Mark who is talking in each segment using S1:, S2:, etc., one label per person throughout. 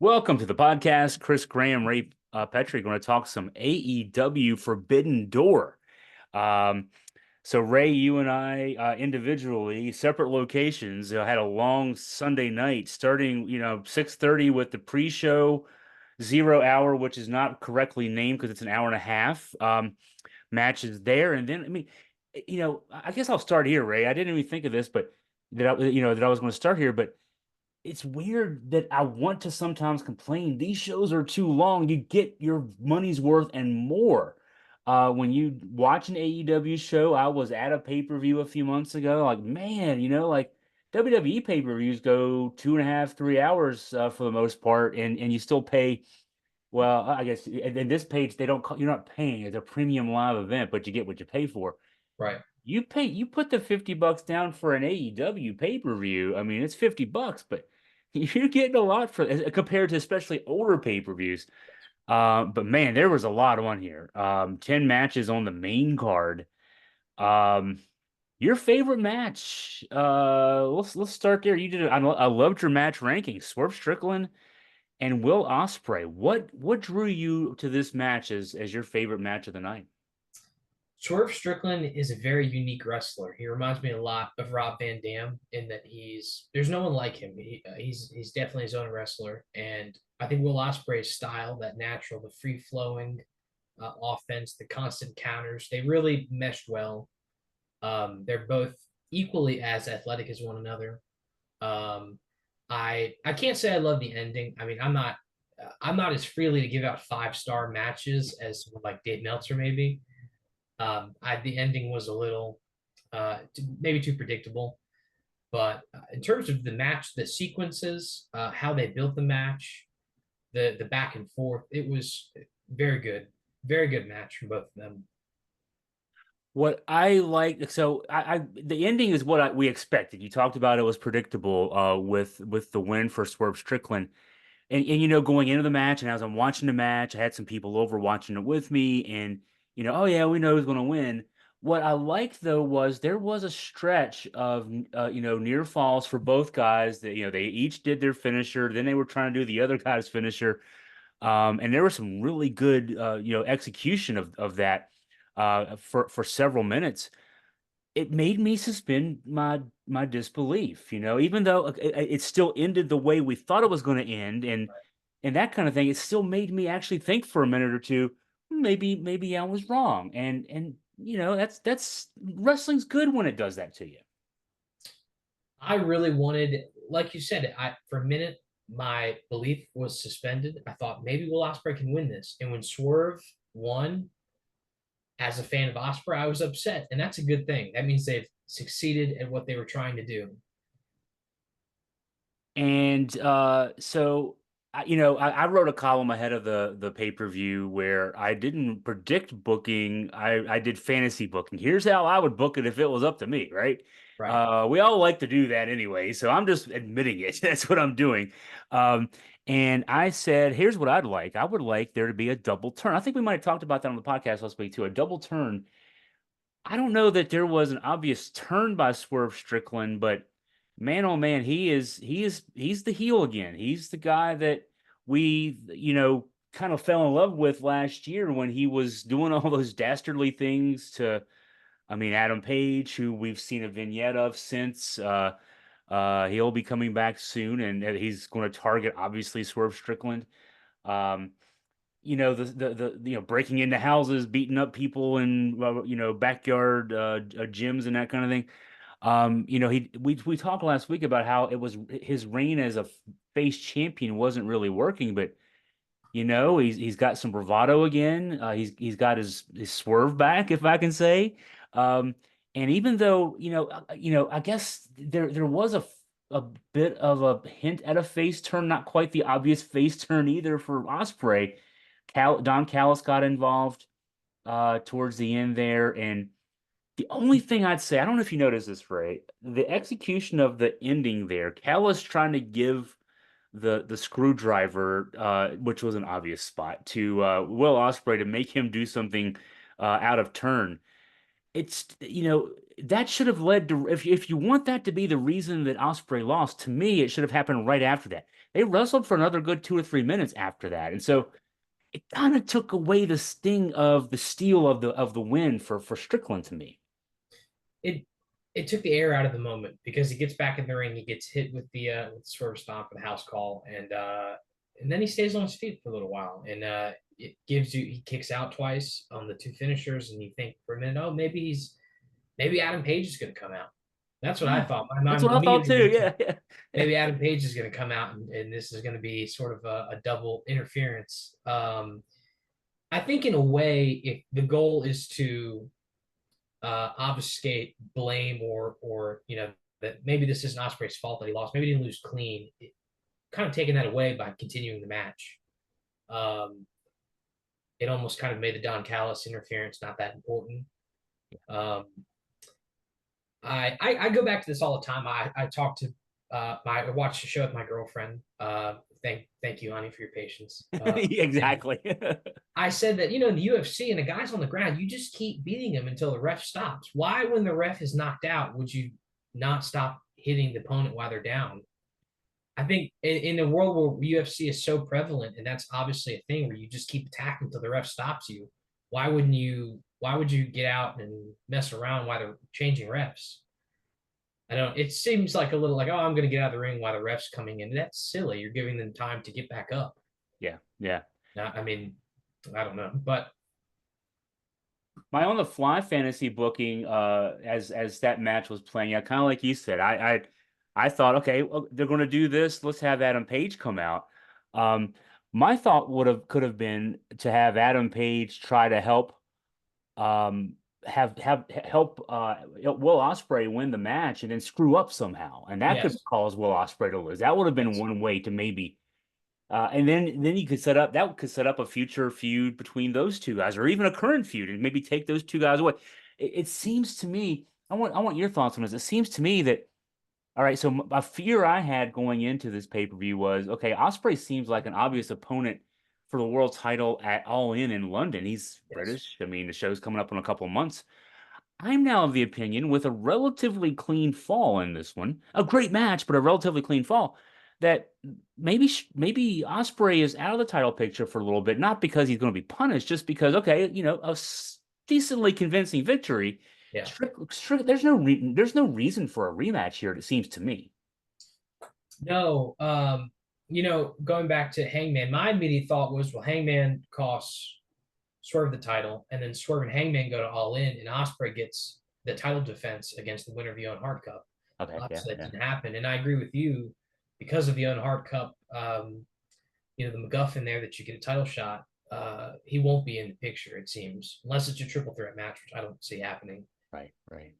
S1: Welcome to the podcast. Chris Graham, Ray Petree, going to talk some AEW Forbidden Door. Um, so Ray, you and I individually, separate locations, had a long Sunday night, starting 6:30 with the pre-show 0 hour, which is not correctly named because it's an hour and a half matches there, and then I guess I'll start here, Ray. I didn't even think of this, but that I was going to start here, but it's weird that I want to sometimes complain. These shows are too long. You get your money's worth and more. When you watch an AEW show, I was at a pay-per-view a few months ago. Like, man, like WWE pay-per-views go 2.5, 3 hours for the most part, and you still pay. Well, I guess in this page they don't call, you're not paying. It's a premium live event, but you get what you pay for.
S2: Right.
S1: You put the $50 down for an AEW pay-per-view. I mean, it's $50, but you're getting a lot for compared to especially older pay-per-views. But man, there was a lot on here. 10 matches on the main card. Um, your favorite match? Let's start there. I loved your match ranking. Swerve Strickland and Will Ospreay. What drew you to this match as your favorite match of the night?
S2: Swerve Strickland is a very unique wrestler. He reminds me a lot of Rob Van Dam in that there's no one like him. He's definitely his own wrestler, and I think Will Ospreay's style, that natural, the free flowing offense, the constant counters, they really meshed well. They're both equally as athletic as one another. Um, I can't say I love the ending. I mean, I'm not as freely to give out 5-star matches as like Dave Meltzer maybe. The ending was a little maybe too predictable, but in terms of the match, the sequences, how they built the match, the back and forth, it was very good match from both of them.
S1: What I like, the ending is what we expected. You talked about it was predictable with the win for Swerve Strickland. And going into the match, and as I'm watching the match, I had some people over watching it with me, and oh yeah, we know who's going to win. What I liked though was there was a stretch of near falls for both guys that they each did their finisher, then they were trying to do the other guy's finisher, and there was some really good execution of that for several minutes. It made me suspend my disbelief, even though it still ended the way we thought it was going to end, and that kind of thing. It still made me actually think for a minute or two, maybe I was wrong, and that's wrestling's good when it does that to you.
S2: I really wanted, like you said, I for a minute my belief was suspended. I thought maybe Will Ospreay can win this, and when Swerve won, as a fan of Ospreay, I was upset, and that's a good thing. That means they've succeeded at what they were trying to do.
S1: And so I wrote a column ahead of the pay-per-view where I didn't predict booking. I did fantasy booking. Here's how I would book it if it was up to me, right?
S2: Right.
S1: We all like to do that anyway, so I'm just admitting it. That's what I'm doing. Um, and I said, here's what I'd like. I would like there to be a double turn. I think we might have talked about that on the podcast last week too. A double turn. I don't know that there was an obvious turn by Swerve Strickland, but man, oh man, he's the heel again. He's the guy that we, kind of fell in love with last year when he was doing all those dastardly things to, I mean, Adam Page, who we've seen a vignette of since. He'll be coming back soon, and he's going to target obviously Swerve Strickland. Um, breaking into houses, beating up people in backyard gyms and that kind of thing. We talked last week about how it was his reign as a face champion wasn't really working, but he's got some bravado again. He's got his swerve back, if I can say. Um, and even though I guess there was a bit of a hint at a face turn, not quite the obvious face turn either for Osprey. Don Callis got involved towards the end there, and the only thing I'd say, I don't know if you noticed this, Ray, the execution of the ending there, Callis trying to give the screwdriver, which was an obvious spot, to Will Ospreay to make him do something out of turn. it's that should have led to, if you want that to be the reason that Ospreay lost, to me it should have happened right after that. They wrestled for another good 2 or 3 minutes after that, and so it kind of took away the sting of the steal of the win for Strickland to me.
S2: It it took the air out of the moment because he gets back in the ring, he gets hit with the swerve stomp for the house call, and then he stays on his feet for a little while, and it gives you he kicks out twice on the two finishers, and you think for a minute, oh, maybe Adam Page is going to come out. That's what I
S1: Yeah,
S2: thought. My
S1: that's
S2: mind
S1: what I thought
S2: immediately
S1: too.
S2: went to
S1: Yeah, yeah.
S2: maybe Adam Page is going to come out, and this is going to be sort of a double interference. I think in a way, if the goal is to obfuscate blame or that maybe this isn't Ospreay's fault that he lost, maybe he didn't lose clean. Kind of taking that away by continuing the match. Um, it almost kind of made the Don Callis interference not that important. Um, I go back to this all the time. I talk to I watched the show with my girlfriend. Thank you, honey, for your patience. And
S1: Exactly.
S2: I said that in the UFC and a guy's on the ground, you just keep beating him until the ref stops. Why, when the ref is knocked out, would you not stop hitting the opponent while they're down? I think in a world where UFC is so prevalent, and that's obviously a thing where you just keep attacking until the ref stops you. Why wouldn't you? Why would you get out and mess around while they're changing refs? I don't. It seems like a little like, oh, I'm going to get out of the ring while the ref's coming in. That's silly. You're giving them time to get back up.
S1: Yeah, yeah.
S2: Now, I mean, I don't know, but
S1: My on the fly fantasy booking, as that match was playing out, kind of like you said, I thought, okay, well, they're going to do this. Let's have Adam Page come out. Um, my thought could have been to have Adam Page try to have help Will Ospreay win the match and then screw up somehow, and that could
S2: yes,
S1: cause Will Ospreay to lose. That would have been
S2: yes,
S1: one way to maybe and then you could set up a future feud between those two guys, or even a current feud, and maybe take those two guys away. It seems to me, I want your thoughts on this. It seems to me that all right, so a fear I had going into this pay-per-view was okay, Ospreay seems like an obvious opponent for the world title at All In London. He's
S2: yes.
S1: British. I mean, the show's coming up in a couple of months. I'm now of the opinion, with a relatively clean fall in this one, a great match, but a relatively clean fall, that maybe Ospreay is out of the title picture for a little bit, not because he's going to be punished, just because okay, decently convincing victory.
S2: Yeah.
S1: There's no reason for a rematch here. It seems to me.
S2: No, going back to Hangman, my immediate thought was, well, Hangman costs Swerve the title, and then Swerve and Hangman go to All In, and Ospreay gets the title defense against the winner of the Owen Hart Cup.
S1: Okay, yeah,
S2: Obviously, that
S1: yeah,
S2: didn't happen, and I agree with you because of the Owen Hart Cup. The MacGuffin there that you get a title shot. He won't be in the picture, it seems, unless it's a triple threat match, which I don't see happening.
S1: right, right,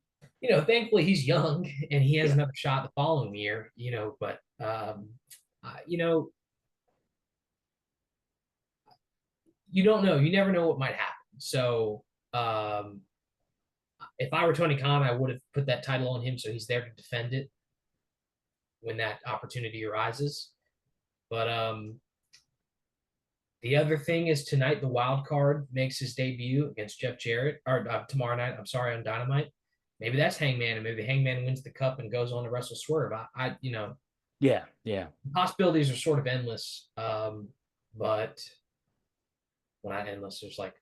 S2: Thankfully he's young and he has
S1: yeah,
S2: another shot the following year, but you know, you don't know. You never know what might happen. So if I were Tony Khan, I would have put that title on him so he's there to defend it when that opportunity arises. But the other thing is tonight the wild card makes his debut against Jeff Jarrett, or tomorrow night. I'm sorry, on Dynamite. Maybe that's Hangman, and maybe Hangman wins the cup and goes on to wrestle Swerve.
S1: yeah, yeah.
S2: Possibilities are sort of endless, but well, not endless. There's like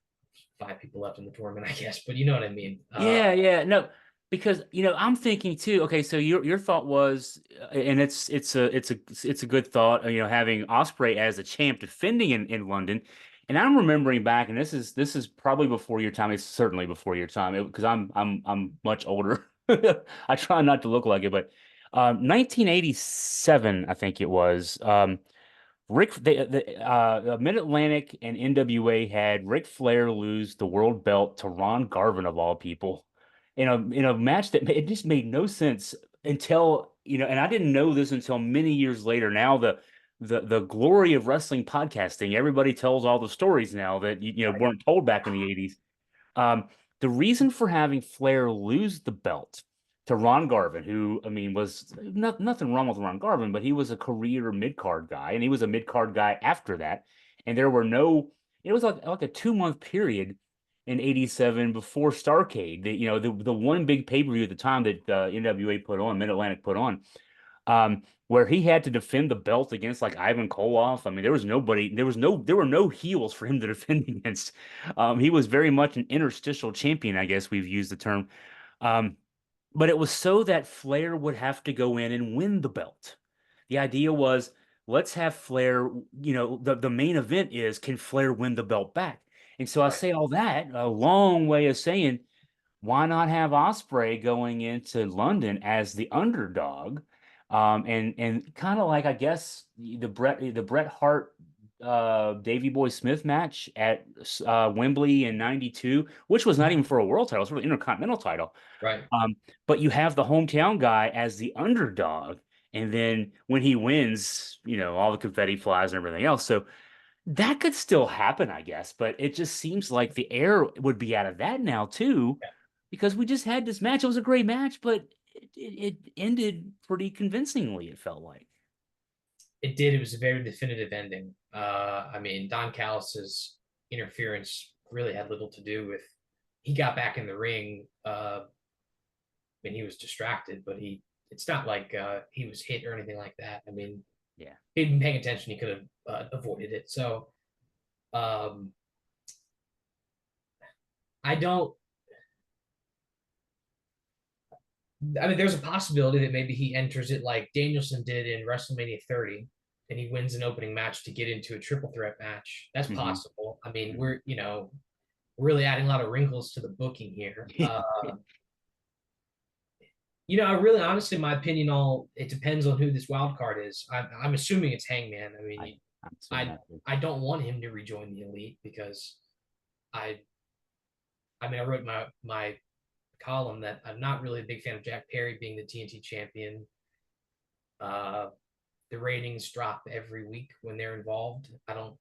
S2: 5 people left in the tournament, I guess. But you know what I mean.
S1: Yeah, yeah, no, because I'm thinking too. Okay, so your thought was, and it's a good thought. Having Osprey as a champ defending in London, and I'm remembering back, and this is probably before your time. It's certainly before your time because I'm much older. I try not to look like it, but 1987, I think it was. Mid Atlantic and NWA had Ric Flair lose the world belt to Ron Garvin of all people in a match that it just made no sense until and I didn't know this until many years later. Now the glory of wrestling podcasting, everybody tells all the stories now that
S2: Right.
S1: weren't told back in the 80s. Um, the reason for having Flair lose the belt to Ron Garvin, who, I mean, was nothing wrong with Ron Garvin, but he was a career mid card guy, and he was a mid card guy after that. And there were no, it was like a 2 month period in '87 before Starrcade. The one big pay-per-view at the time that NWA put on, Mid Atlantic put on, where he had to defend the belt against like Ivan Koloff. I mean, there were no heels for him to defend against. He was very much an interstitial champion, I guess we've used the term. Um, but it was so that Flair would have to go in and win the belt. The idea was, let's have Flair, the main event is, can Flair win the belt back? And so I
S2: Right.
S1: say all that, a long way of saying, why not have Ospreay going into London as the underdog? And kind of like, I guess, the Bret Hart Davey Boy Smith match at Wembley in '92, which was not even for a world title, it was for the Intercontinental title.
S2: Right.
S1: Um, but you have the hometown guy as the underdog, and then when he wins, all the confetti flies and everything else. So that could still happen, I guess, but it just seems like the air would be out of that now too, because we just had this match. It was a great match, but it ended pretty convincingly, it felt like.
S2: It did. It was a very definitive ending. I mean, Don Callis's interference really had little to do with. He got back in the ring when he was distracted, but it's not like he was hit or anything like that. I mean,
S1: Yeah.
S2: if he'd been paying attention, he could have avoided it. So um, I don't. I mean, there's a possibility that maybe he enters it like Danielson did in WrestleMania 30, and he wins an opening match to get into a triple threat match. That's
S1: Hmm.
S2: possible. I mean,
S1: Hmm.
S2: we're really adding a lot of wrinkles to the booking here. I really, honestly, my opinion, all it depends on who this wild card is. I'm assuming it's Hangman. I
S1: I,
S2: mean,
S1: I'm assuming
S2: I
S1: that too.
S2: I don't want him to rejoin the elite because I I mean I wrote my column that I'm not really a big fan of Jack Perry being the TNT champion. Uh, the ratings drop every week when they're involved. I don't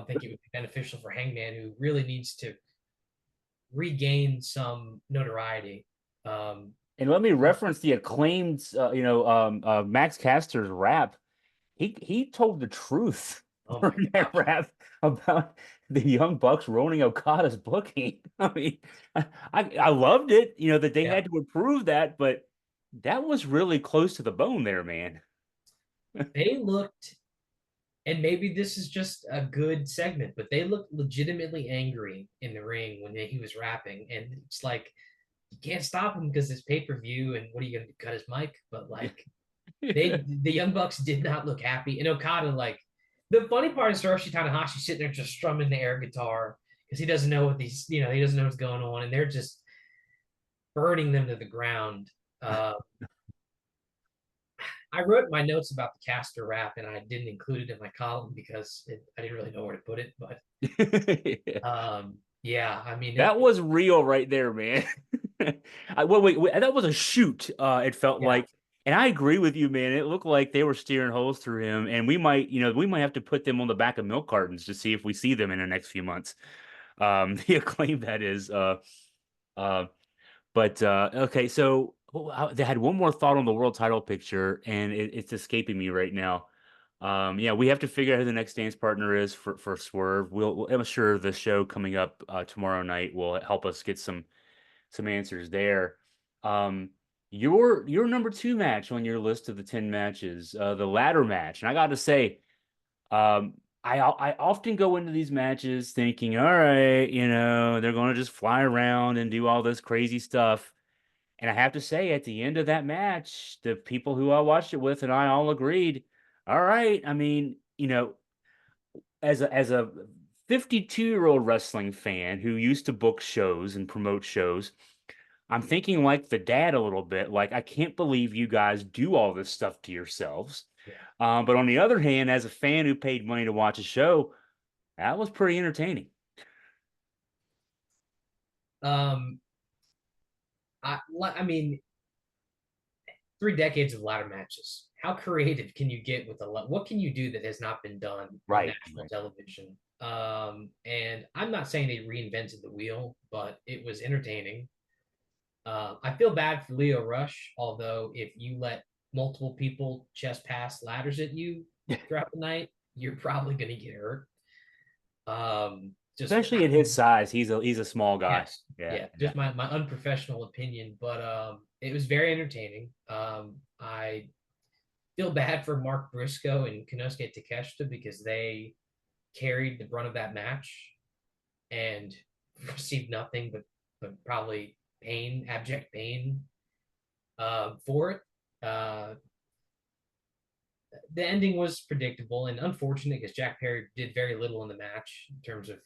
S2: think it would be beneficial for Hangman, who really needs to regain some notoriety. Um,
S1: And let me reference the acclaimed, Max Caster's rap. He told the truth
S2: oh my
S1: during that
S2: gosh,
S1: rap about the Young Bucks ruining Okada's booking. I mean, I loved it, that they
S2: yeah,
S1: had to approve that, but that was really close to the bone there, man.
S2: they looked, and maybe this is just a good segment, but they looked legitimately angry in the ring when he was rapping, and it's like you can't stop him because it's pay per view, and what are you gonna do, cut his mic? But like the Young Bucks did not look happy. And Okada, like the funny part is Hiroshi Tanahashi sitting there just strumming the air guitar because he doesn't know he doesn't know what's going on, and they're just burning them to the ground. Uh, I wrote my notes about the caster rap, and I didn't include it in my column because I didn't really know where to put it. But yeah, I mean
S1: That was real right there, man. Wait, that was a shoot. It felt
S2: yeah,
S1: like, and I agree with you, man. It looked like they were steering holes through him, and we might have to put them on the back of milk cartons to see if we see them in the next few months. The acclaim that is. Uh, but okay, so they had one more thought on the world title picture, and it's escaping me right now. Yeah, we have to figure out who the next dance partner is for Swerve. I'm sure the show coming up tomorrow night will help us get some answers there. Um, your number two match on your list of the 10 matches, the ladder match, and I got to say, I often go into these matches thinking, all right, they're going to just fly around and do all this crazy stuff. And I have to say, at the end of that match, the people who I watched it with and I all agreed, all right, I mean, as a 52-year-old wrestling fan who used to book shows and promote shows, I'm thinking like the dad a little bit, like I can't believe you guys do all this stuff to yourselves.
S2: yeah.
S1: But on the other hand, as a fan who paid money to watch a show, that was pretty entertaining.
S2: Um, I mean, 3 decades of ladder matches. How creative can you get with what can you do that has not been done on
S1: Right,
S2: national
S1: right.
S2: television? And I'm not saying they reinvented the wheel, but it was entertaining. I feel bad for Leo Rush, although if you let multiple people chest pass ladders at you throughout the night, you're probably going to get hurt. Um, Just
S1: Especially at his size, he's a small guy.
S2: yes,
S1: Yeah,
S2: yeah,
S1: yeah.
S2: just my unprofessional opinion, but it was very entertaining. I feel bad for Mark Briscoe and Konosuke Takeshita because they carried the brunt of that match and received nothing but probably pain, abject pain for it. Uh, the ending was predictable and unfortunate because Jack Perry did very little in the match in terms of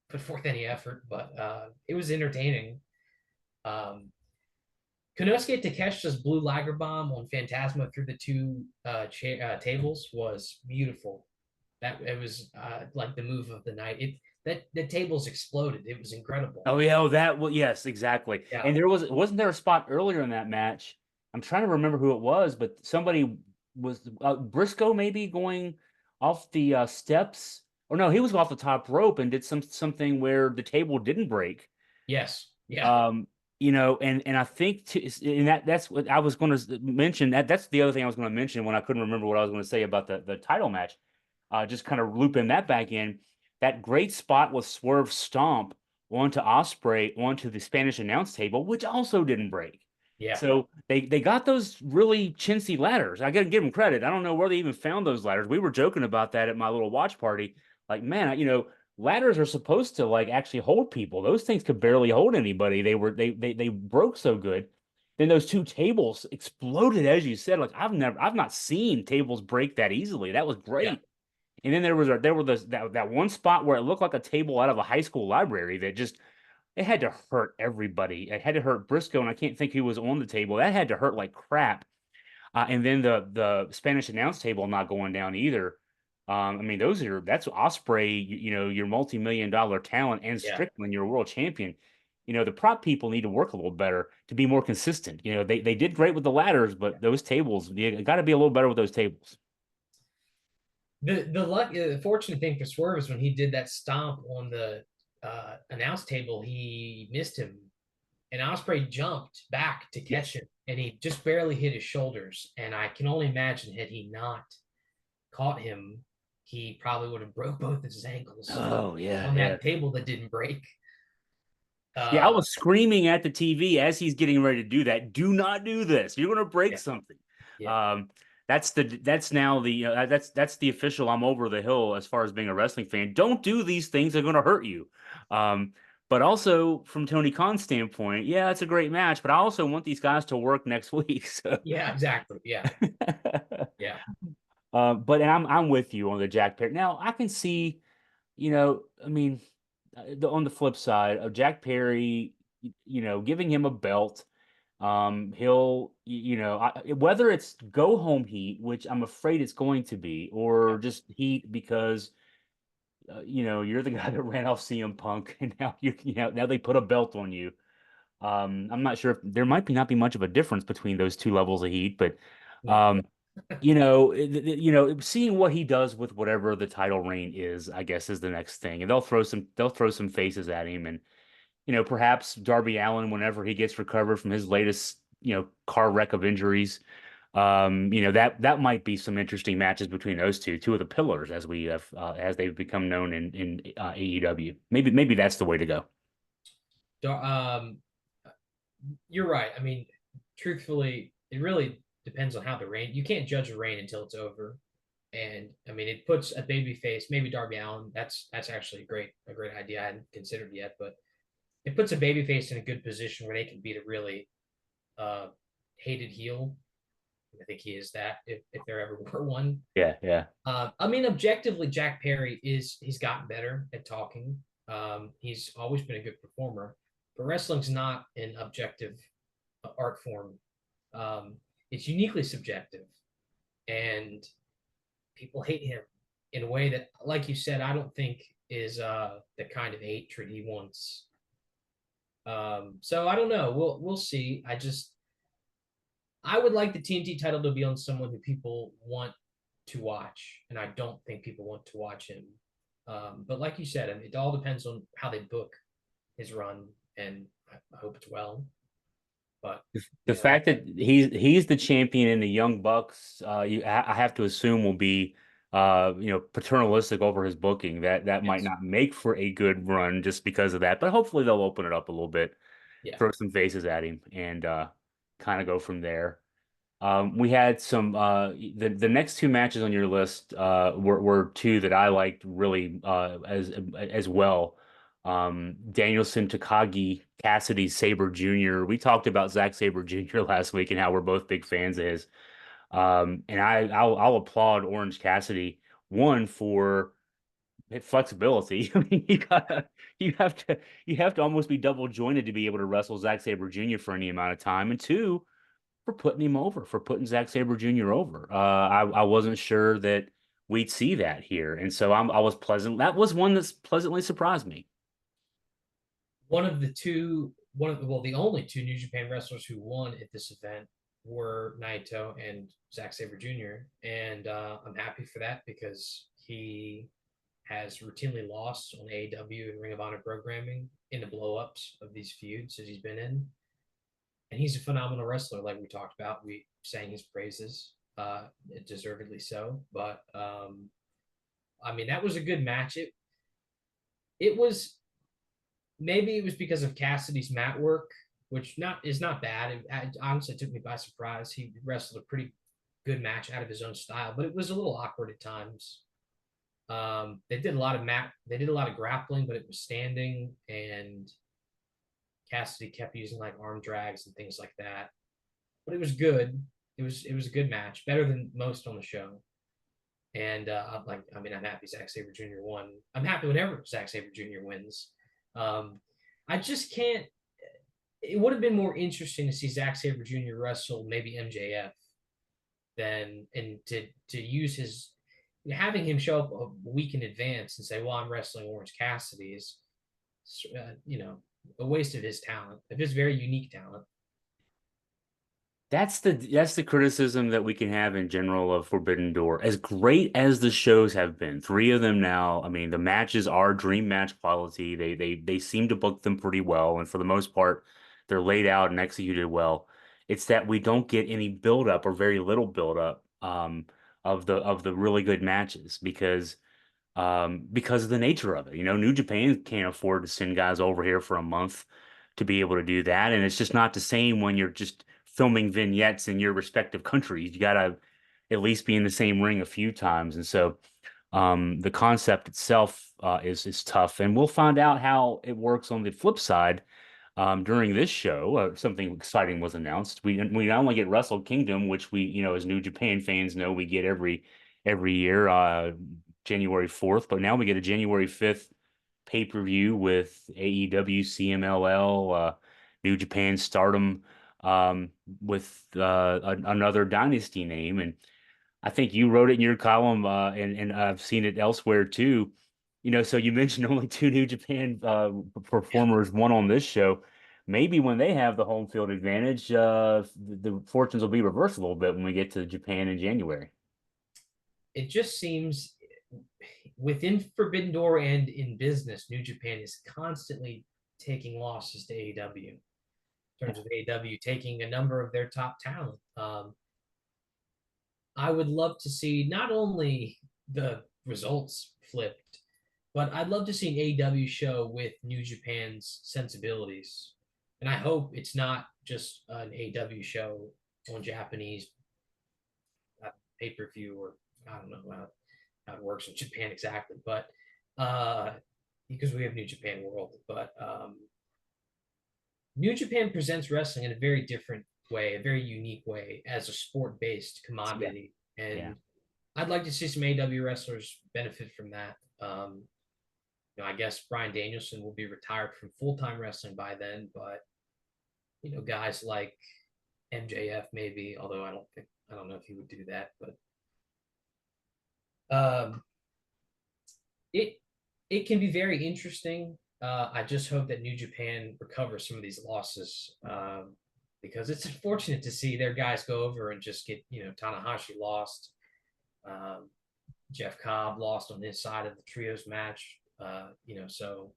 S2: put forth any effort, but it was entertaining. Um, Konosuke Takeshita's blue lager bomb on Phantasma through the two tables was beautiful. That it was like the move of the night. It that the tables exploded. It was incredible.
S1: Oh yeah, oh that well, yes, exactly.
S2: Yeah.
S1: And wasn't there a spot earlier in that match? I'm trying to remember who it was, but somebody was Briscoe maybe going off the steps, or no, he was off the top rope and did something where the table didn't break.
S2: Yes. Yeah.
S1: Um, and I think and that's what I was going to mention. That's the other thing I was going to mention when I couldn't remember what I was going to say about the title match. Just kind of looping that back in. That great spot with Swerve Stomp onto Ospreay onto the Spanish announce table, which also didn't break.
S2: Yeah.
S1: So they got those really chintzy ladders. I got to give them credit. I don't know where they even found those ladders. We were joking about that at my little watch party. Like, man, ladders are supposed to like actually hold people. Those things could barely hold anybody. They broke so good. Then those two tables exploded, as you said. Like I've not seen tables break that easily. That was
S2: Yeah.
S1: great. And then there were that one spot where it looked like a table out of a high school library that just it had to hurt everybody. It had to hurt Briscoe, and I can't think who was on the table. That had to hurt like crap. And then the Spanish announce table not going down either. I mean, that's Osprey, your multi-million-dollar talent, and
S2: Yeah.
S1: Strickland, your world champion. The prop people need to work a little better to be more consistent. They did great with the ladders, but those tables, you got to be a little better with those tables.
S2: The fortunate thing for Swerve is when he did that stomp on the announce table, he missed him, and Osprey jumped back to catch
S1: Yes.
S2: him, and he just barely hit his shoulders. And I can only imagine had he not caught him, he probably would have broke both of his ankles
S1: Oh yeah,
S2: on
S1: yeah.
S2: that table that didn't break.
S1: Yeah, I
S2: Uh,
S1: was screaming at the TV as he's getting ready to do that. Do not do this. You're going to break
S2: yeah,
S1: something.
S2: yeah,
S1: Um, that's now that's the official. I'm over the hill as far as being a wrestling fan. Don't do these things. They're going to hurt you. Um, but also from Tony Khan's standpoint, yeah, it's a great match. But I also want these guys to work next week. So,
S2: yeah, exactly. Yeah, yeah,
S1: but and I'm with you on the Jack Perry. Now I can see, I mean, on the flip side of Jack Perry, giving him a belt, he'll, whether it's go home heat, which I'm afraid it's going to be,
S2: yeah,
S1: or just heat because, you're the guy that ran off CM Punk, and now now they put a belt on you. I'm not sure if there might be not be much of a difference between those two levels of heat, but,
S2: no,
S1: um, seeing what he does with whatever the title reign is, I guess, is the next thing. And they'll throw some faces at him, and perhaps Darby Allin, whenever he gets recovered from his latest, car wreck of injuries, that might be some interesting matches between those two of the pillars as they've become known in AEW. Maybe that's the way to go.
S2: um, you're right. I mean, truthfully, it really depends on how the reign. You can't judge a reign until it's over. And I mean, it puts a baby face, maybe Darby Allin. That's actually a great idea. I hadn't considered yet, but it puts a baby face in a good position where they can beat a really uh, hated heel. I think he is that if there ever were one.
S1: Yeah, yeah.
S2: I mean, objectively, Jack Perry he's gotten better at talking. He's always been a good performer, but wrestling's not an objective art form. Um, it's uniquely subjective, and people hate him in a way that, like you said, I don't think is the kind of hatred he wants. So I don't know. We'll see. I would like the TNT title to be on someone who people want to watch, and I don't think people want to watch him. But like you said, I mean, it all depends on how they book his run, and I hope it's well. But
S1: The fact that he's the champion and the Young Bucks, I have to assume will be paternalistic over his booking, that might
S2: Yes.
S1: not make for a good run just because of that. But hopefully they'll open it up a little bit,
S2: Yeah.
S1: throw some faces at him, and kind of go from there. We had some the next two matches on your list were two that I liked really as well. Danielson, Takagi, Cassidy, Sabre Jr. We talked about Zack Sabre Jr. last week and how we're both big fans of his. And I'll applaud Orange Cassidy one for flexibility. I mean, you have to you have to almost be double jointed to be able to wrestle Zack Sabre Jr. for any amount of time, and two for putting him over, for putting Zack Sabre Jr. over. I wasn't sure that we'd see that here, and so I was pleasant. That was one that's pleasantly surprised me.
S2: The only two New Japan wrestlers who won at this event were Naito and Zack Sabre Jr. And I'm happy for that because he has routinely lost on AEW and Ring of Honor programming in the blow-ups of these feuds that he's been in. And he's a phenomenal wrestler, like we talked about. We sang his praises, deservedly so. But I mean, that was a good match. It was maybe it was because of Cassidy's mat work, which not is not bad. It honestly took me by surprise. He wrestled a pretty good match out of his own style, but it was a little awkward at times. They did a lot of grappling, but it was standing, and Cassidy kept using like arm drags and things like that. But it was good. It was a good match, better than most on the show. And I'm happy Zack Sabre Jr. won. I'm happy whenever Zack Sabre Jr. wins. Um, I just can't. It would have been more interesting to see Zack Sabre Jr. wrestle maybe MJF than and to use his having him show up a week in advance and say, "Well, I'm wrestling Orange Cassidy," is a waste of his talent, of his very unique talent.
S1: That's the criticism that we can have in general of Forbidden Door. As great as the shows have been, three of them now, I mean, the matches are dream match quality. They seem to book them pretty well, and for the most part, they're laid out and executed well. It's that we don't get any build up or very little build up of the really good matches because of the nature of it. New Japan can't afford to send guys over here for a month to be able to do that. And it's just not the same when you're just filming vignettes in your respective countries. You got to at least be in the same ring a few times. And so the concept itself is tough. And we'll find out how it works on the flip side. During this show, something exciting was announced. We not only get Wrestle Kingdom, which as New Japan fans know, we get every year, January 4th, but now we get a January 5th pay-per-view with AEW, CMLL, New Japan Stardom, with another dynasty name. And I think you wrote it in your column, and I've seen it elsewhere too. So you mentioned only two New Japan performers, one on this show. Maybe when they have the home field advantage, the fortunes will be reversed a little bit when we get to Japan in January.
S2: It just seems within Forbidden Door and in business, New Japan is constantly taking losses to AEW. In terms of AEW taking a number of their top talent. I would love to see not only the results flipped, but I'd love to see an AEW show with New Japan's sensibilities. And I hope it's not just an AEW show on Japanese pay per view, or I don't know how it works in Japan exactly, but because we have New Japan World. But New Japan presents wrestling in a very different way, a very unique way, as a sport based
S1: Yeah,
S2: commodity.
S1: yeah.
S2: And I'd like to see some AEW wrestlers benefit from that. I guess Brian Danielson will be retired from full time wrestling by then, but guys like MJF maybe, although I don't know if he would do that, but um, it it can be very interesting. I just hope that New Japan recovers some of these losses, because it's unfortunate to see their guys go over and just get Tanahashi lost, um, Jeff Cobb lost on his side of the trios match. So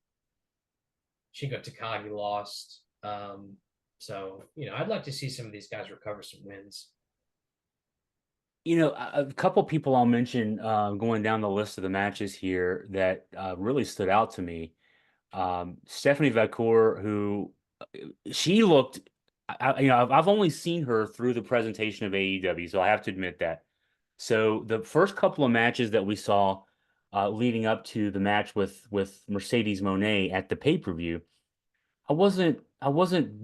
S2: Shingo Takagi lost. So I'd like to see some of these guys recover some wins.
S1: A couple people I'll mention going down the list of the matches here that really stood out to me. Stephanie Vacour, who she looked, I've only seen her through the presentation of AEW, so I have to admit that. So the first couple of matches that we saw leading up to the match with Mercedes Moné at the pay-per-view, I wasn't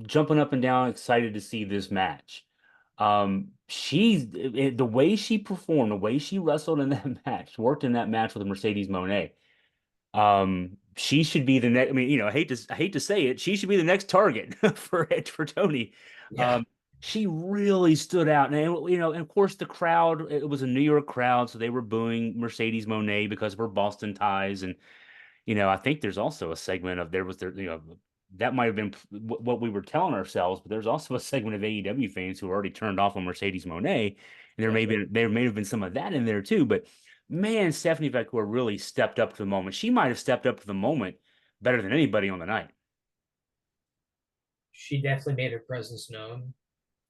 S1: jumping up and down excited to see this match. The way she performed, the way she wrestled in that match, worked in that match with Mercedes Moné. She should be the next. I mean, I hate to say it, she should be the next target for Tony.
S2: Yeah.
S1: Um, she really stood out, and and of course the crowd. It was a New York crowd, so they were booing Mercedes Moné because of her Boston ties, and I think there's also a segment of there was there, that might have been what we were telling ourselves, but there's also a segment of AEW fans who already turned off on Mercedes Moné, and
S2: That's right.
S1: there may have been some of that in there too. But man, Stephanie Vacour really stepped up to the moment. She might have stepped up to the moment better than anybody on the night.
S2: She definitely made her presence known,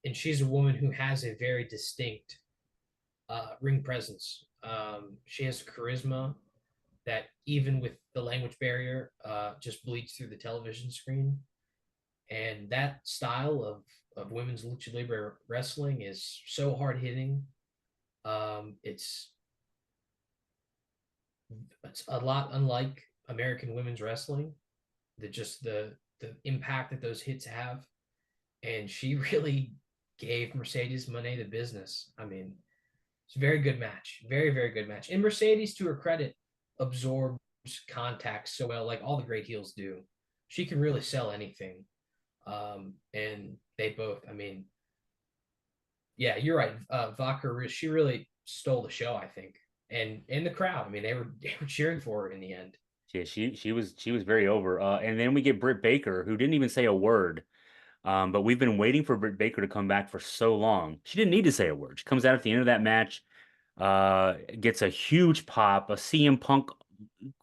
S2: and she's a woman who has a very distinct ring presence. She has charisma that even with the language barrier, just bleeds through the television screen. And that style of women's lucha libre wrestling is so hard hitting. It's it's a lot unlike American women's wrestling. The impact that those hits have, and she really gave Mercedes Moné the business. I mean, it's a very good match, very good match. And Mercedes, to her credit, absorbs contact so well, like all the great heels do. She can really sell anything. And they both, I mean, yeah, you're right. Vaca, she really stole the show, I think, and the crowd. I mean, they were cheering for her in the end.
S1: Yeah, she was very over. And then we get Britt Baker, who didn't even say a word. But we've been waiting for Britt Baker to come back for so long. She didn't need to say a word. She comes out at the end of that match, gets a huge pop, a CM Punk,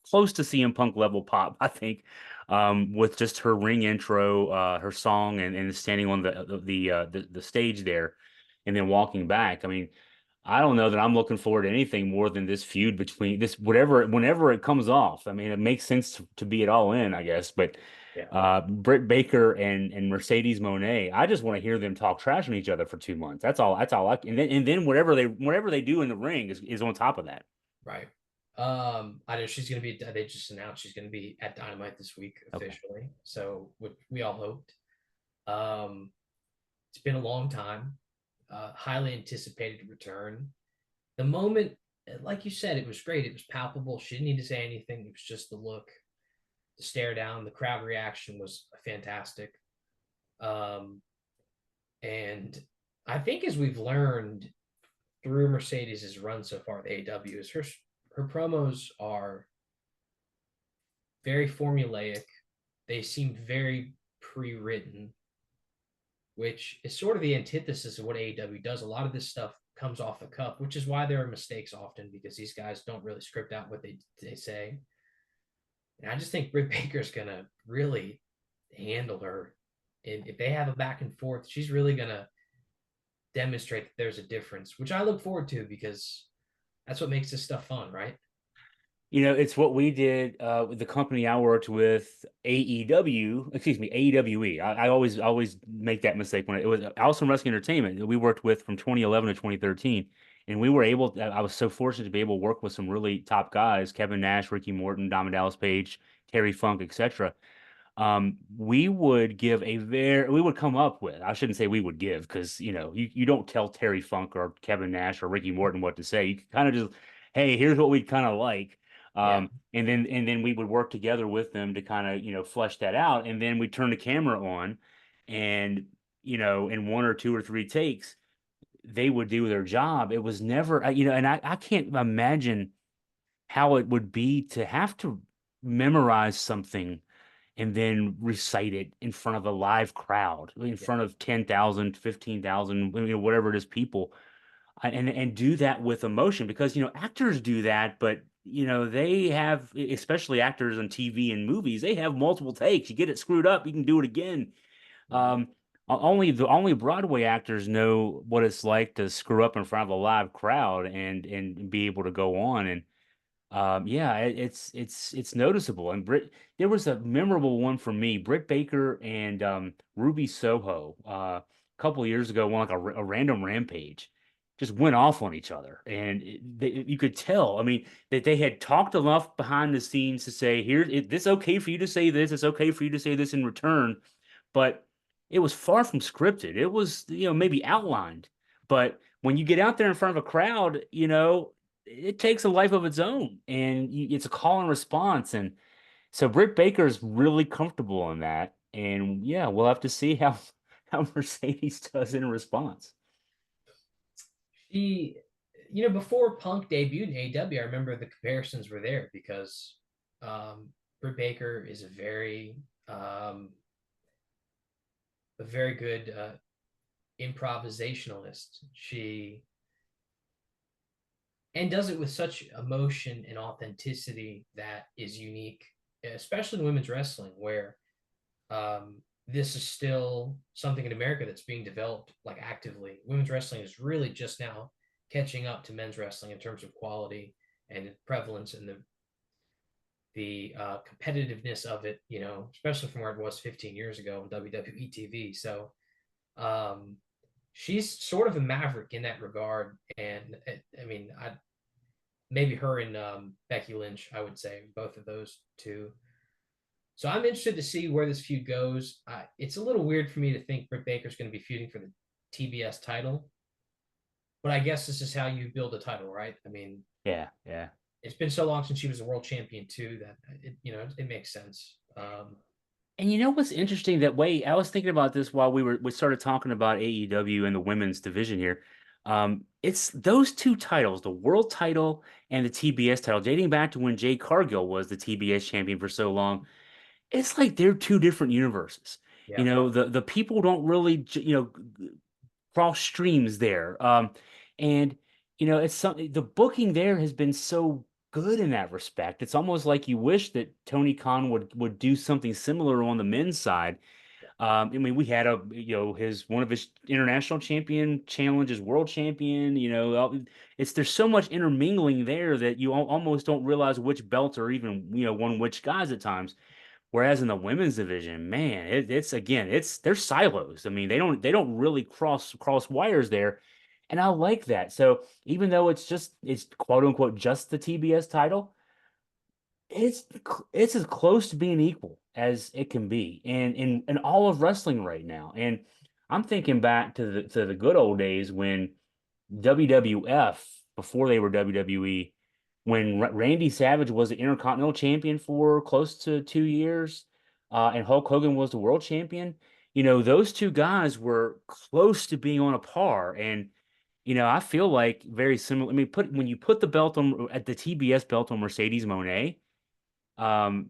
S1: close to CM Punk level pop, I think, with just her ring intro, her song, and standing on the stage there, and then walking back. I mean, I don't know that I'm looking forward to anything more than this feud between this whatever whenever it comes off. I mean, it makes sense to be it all in, I guess, but
S2: Yeah,
S1: Britt Baker and Mercedes Moné. I just want to hear them talk trash on each other for 2 months. That's all. That's all. And then whatever they do in the ring is on top of that.
S2: right. I know she's gonna be. They just announced she's gonna be at Dynamite this week
S1: Okay.
S2: officially. So we all hoped. Um, it's been a long time. Highly anticipated return. The moment, like you said, it was great. It was palpable. She didn't need to say anything. It was just the look, the stare down. The crowd reaction was fantastic. Um, and I think as we've learned through Mercedes's run so far at AEW is her promos are very formulaic. They seem very pre-written, which is sort of the antithesis of what AEW does. A lot of this stuff comes off the cuff, which is why there are mistakes often because these guys don't really script out what they say. And I just think Britt Baker's gonna really handle her. And if they have a back and forth, she's really gonna demonstrate that there's a difference, which I look forward to because that's what makes this stuff fun, right?
S1: It's what we did with the company I worked with, AEW, excuse me, AEWE. I always make that mistake when it was Awesome Wrestling Entertainment that we worked with from 2011 to 2013. And we were able, I was so fortunate to be able to work with some really top guys, Kevin Nash, Ricky Morton, Diamond Dallas Page, Terry Funk, etc. We would come up with, I shouldn't say we would give, because you don't tell Terry Funk or Kevin Nash or Ricky Morton what to say. You kind of just, hey, here's what we'd kind of like.
S2: Yeah.
S1: And then we would work together with them to kind of, flesh that out. And then we turn the camera on and, in one or two or three takes, they would do their job. It was never, and I can't imagine how it would be to have to memorize something and then recite it in front of a live crowd, in
S2: Yeah.
S1: front of 10,000, 15,000, whatever it is, people, and do that with emotion because, actors do that, but, they have, especially actors on TV and movies, they have multiple takes. You get it screwed up, you can do it again.
S2: Mhm.
S1: Um, only Broadway actors know what it's like to screw up in front of a live crowd and be able to go on. And yeah, it's noticeable. And there was a memorable one for me. Britt Baker and Ruby Soho a couple of years ago won like a random rampage, just went off on each other, and you could tell. I mean, that they had talked enough behind the scenes to say, "Here, this okay for you to say this. It's okay for you to say this in return," but it was far from scripted. It was, maybe outlined, but when you get out there in front of a crowd, it takes a life of its own, and it's a call and response. And so Britt Baker's really comfortable in that. And yeah, we'll have to see how Mercedes does in response.
S2: She, before Punk debuted in AEW, I remember the comparisons were there because Britt Baker is a very good improvisationalist. She and does it with such emotion and authenticity that is unique, especially in women's wrestling, where this is still something in America that's being developed like actively. Women's wrestling is really just now catching up to men's wrestling in terms of quality and prevalence and the competitiveness of it, especially from where it was 15 years ago on WWE TV. So she's sort of a maverick in that regard. And I mean, maybe her and Becky Lynch, I would say both of those two. So I'm interested to see where this feud goes. It's a little weird for me to think Britt Baker's going to be feuding for the TBS title, but I guess this is how you build a title, right? I mean,
S1: Yeah, yeah.
S2: it's been so long since she was a world champion too that it makes sense.
S1: And you know what's interesting that way I was thinking about this while we started talking about AEW and the women's division here. It's those two titles, the world title and the TBS title, dating back to when Jade Cargill was the TBS champion for so long. It's like they're two different universes.
S2: Yeah,
S1: The people don't really, cross streams there. And it's something the booking there has been so good in that respect. It's almost like you wish that Tony Khan would do something similar on the men's side. I mean, we had his one of his international champion challenges world champion. There's so much intermingling there that you almost don't realize which belts are even won which guys at times. Whereas in the women's division, man, it's again, they're silos. I mean, they don't really cross wires there, and I like that. So even though it's quote unquote just the TBS title, it's as close to being equal as it can be, and in all of wrestling right now. And I'm thinking back to the good old days when WWF before they were WWE, when Randy Savage was the Intercontinental Champion for close to 2 years, and Hulk Hogan was the World Champion. Those two guys were close to being on a par, and I feel like very similar. I mean, when you put the belt on at the TBS belt on Mercedes Moné,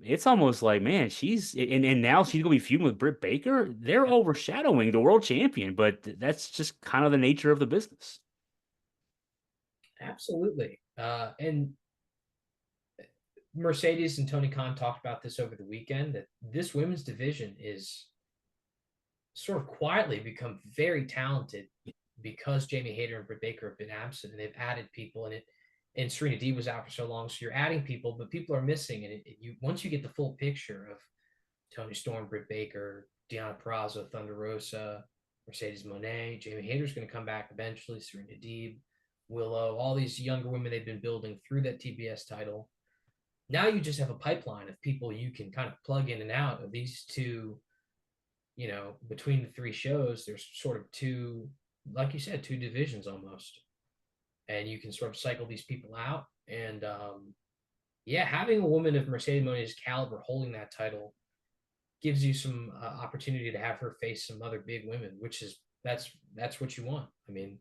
S1: it's almost like, man, and now she's gonna be feuding with Britt Baker. They're overshadowing the World Champion, but that's just kind of the nature of the business.
S2: absolutely. And Mercedes and Tony Khan talked about this over the weekend that this women's division is sort of quietly become very talented because Jamie Hayter and Britt Baker have been absent, and they've added people in it. And Serena D was out for so long, so you're adding people, but people are missing. And you once you get the full picture of Tony Storm, Britt Baker, Deonna Purrazzo, Thunder Rosa, Mercedes Moné, Jamie Hayter's going to come back eventually, Serena Deeb, Willow, all these younger women they've been building through that TBS title. Now you just have a pipeline of people you can kind of plug in and out of these two. Between the three shows, there's sort of two, like you said, two divisions almost, and you can sort of cycle these people out. And yeah, having a woman of Mercedes Moné's caliber holding that title gives you some opportunity to have her face some other big women, which is that's what you want. I mean,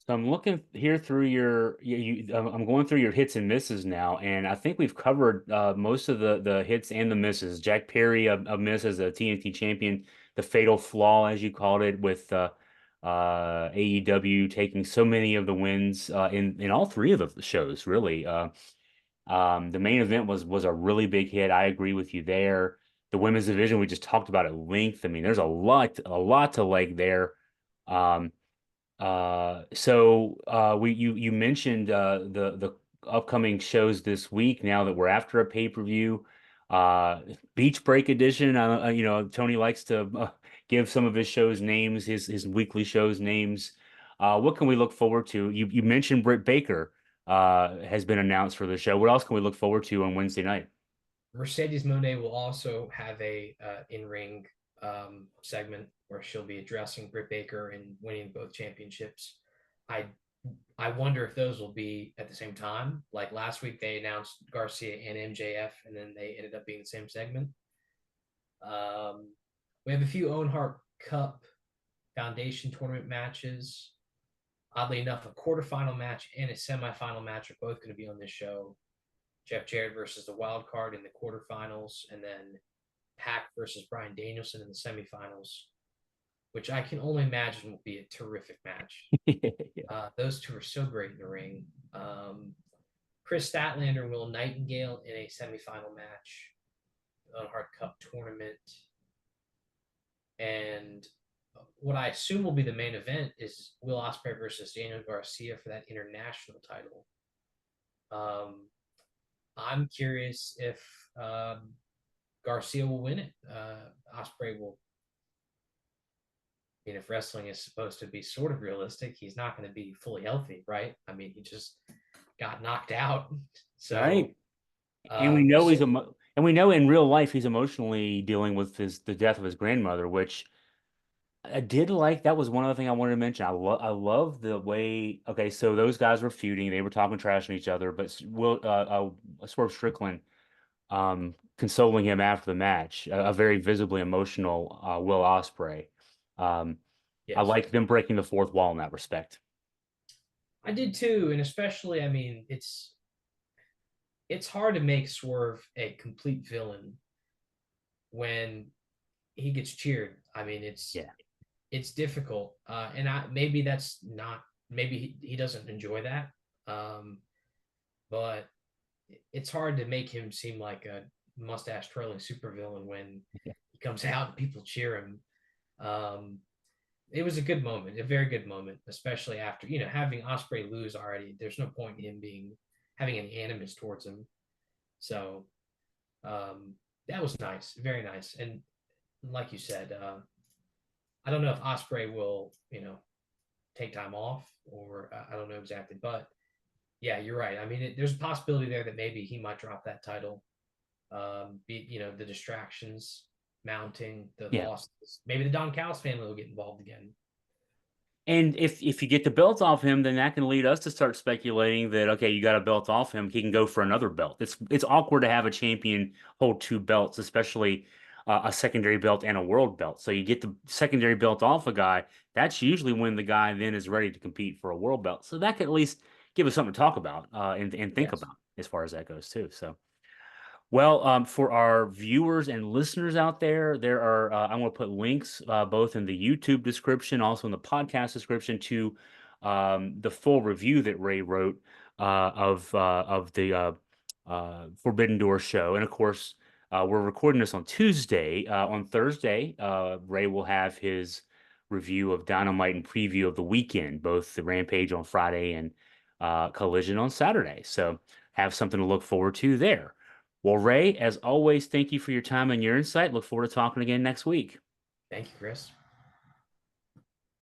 S1: So I'm looking here through I'm going through your hits and misses now, and I think we've covered most of the hits and the misses. Jack Perry, a miss as a TNT champion, the fatal flaw, as you called it, with AEW taking so many of the wins in all three of the shows, really. The main event was a really big hit. I agree with you there. the women's division we just talked about at length. I mean, there's a lot to like there. Um, we you mentioned the upcoming shows this week. Now that we're after a pay-per-view, uh, Beach Break Edition. Tony likes to give some of his shows names, his weekly shows names. What can we look forward to? You mentioned Britt Baker has been announced for the show. What else can we look forward to on Wednesday night?
S2: Mercedes Monet will also have a in-ring segment where she'll be addressing Britt Baker and winning both championships. I I wonder if those will be at the same time. Like last week, they announced Garcia and MJF, and then they ended up being the same segment. We have a few Owen Hart Cup Foundation tournament matches. Oddly enough, a quarterfinal match and a semifinal match are both going to be on this show. Jeff Jarrett versus the wild card in the quarterfinals, and then Pac versus Brian Danielson in the semifinals, which I can only imagine will be a terrific match.
S1: Yeah.
S2: Those two are so great in the ring. Chris Statlander and Will Nightingale in a semifinal match on Hard Cup tournament. And what I assume will be the main event is Will Ospreay versus Daniel Garcia for that international title. I'm curious if Garcia will win it. Ospreay will. I mean, if wrestling is supposed to be sort of realistic, he's not going to be fully healthy, right? I mean, he just got knocked out. So
S1: Right. And we
S2: we'll
S1: know
S2: see.
S1: and we know in real life he's emotionally dealing with the death of his grandmother, which I did like. That was one other thing I wanted to mention. I love the way. Okay, so those guys were feuding. They were talking trash on each other, but Swerve Strickland consoling him after the match, a very visibly emotional Will Ospreay. Um, I
S2: Yes,
S1: like them breaking the fourth wall in that respect.
S2: I did too, and especially, I mean, it's hard to make Swerve a complete villain when he gets cheered. I mean,
S1: Yeah.
S2: it's difficult, and maybe that's not maybe he doesn't enjoy that, but it's hard to make him seem like a mustache twirling supervillain when he comes out and people cheer him. Um, it was a good moment, a very good moment, especially after having Osprey lose already. There's no point in him being having any animus towards him. So um, that was nice, very nice. And like you said, I don't know if Osprey will take time off or I don't know exactly, but yeah, you're right. I mean, there's a possibility there that maybe he might drop that title. The distractions mounting, the
S1: Yeah.
S2: losses. Maybe the Don Callis family will get involved again.
S1: And if you get the belt off him, then that can lead us to start speculating that okay, you got a belt off him, he can go for another belt. It's awkward to have a champion hold two belts, especially a secondary belt and a world belt. So you get the secondary belt off a guy, that's usually when the guy then is ready to compete for a world belt. So that could at least give us something to talk about and think
S2: Yes.
S1: about as far as that goes too. So. Well, for our viewers and listeners out there, I'm going to put links both in the YouTube description, also in the podcast description to the full review that Ray wrote of the Forbidden Door show. And of course, we're recording this on Tuesday. On Thursday, Ray will have his review of Dynamite and preview of the weekend, both the Rampage on Friday and Collision on Saturday. So have something to look forward to there. Well, Ray, as always, thank you for your time and your insight. Look forward to talking again next week.
S2: Thank you, Chris.